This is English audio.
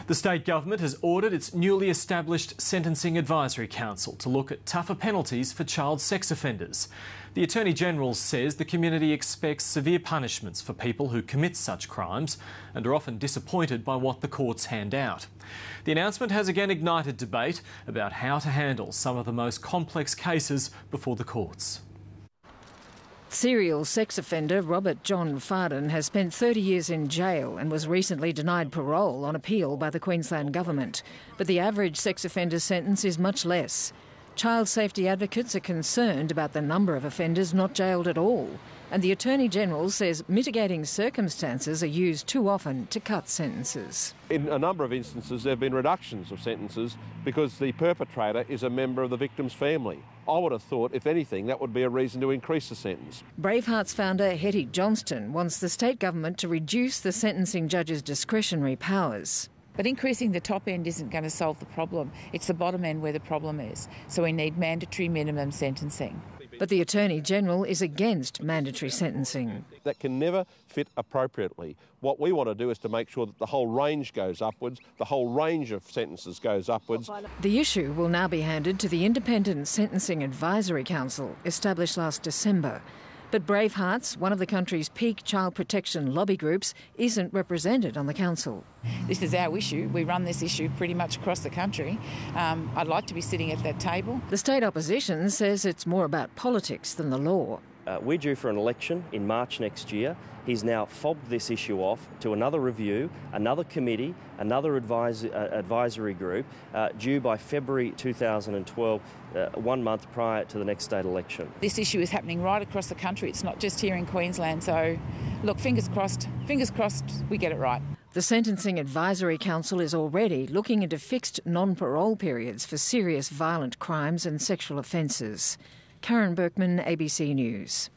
The state government has ordered its newly established Sentencing Advisory Council to look at tougher penalties for child sex offenders. The Attorney-General says the community expects severe punishments for people who commit such crimes and are often disappointed by what the courts hand out. The announcement has again ignited debate about how to handle some of the most complex cases before the courts. Serial sex offender Robert John Farden has spent 30 years in jail and was recently denied parole on appeal by the Queensland Government. But the average sex offender sentence is much less. Child safety advocates are concerned about the number of offenders not jailed at all. And the Attorney-General says mitigating circumstances are used too often to cut sentences. In a number of instances, there have been reductions of sentences because the perpetrator is a member of the victim's family. I would have thought, if anything, that would be a reason to increase the sentence. Bravehearts founder Hetty Johnston wants the state government to reduce the sentencing judge's discretionary powers. But increasing the top end isn't going to solve the problem. It's the bottom end where the problem is. So we need mandatory minimum sentencing. But the Attorney-General is against mandatory sentencing. That can never fit appropriately. What we want to do is to make sure that the whole range goes upwards, the whole range of sentences goes upwards. The issue will now be handed to the Independent Sentencing Advisory Council, established last December. But Bravehearts, one of the country's peak child protection lobby groups, isn't represented on the council. This is our issue. We run this issue pretty much across the country. I'd like to be sitting at that table. The state opposition says it's more about politics than the law. We're due for an election in March next year. He's now fobbed this issue off to another review, another committee, another advisory group, due by February 2012, 1 month prior to the next state election. This issue is happening right across the country. It's not just here in Queensland. So, look, fingers crossed we get it right. The Sentencing Advisory Council is already looking into fixed non-parole periods for serious violent crimes and sexual offences. Karen Berkman, ABC News.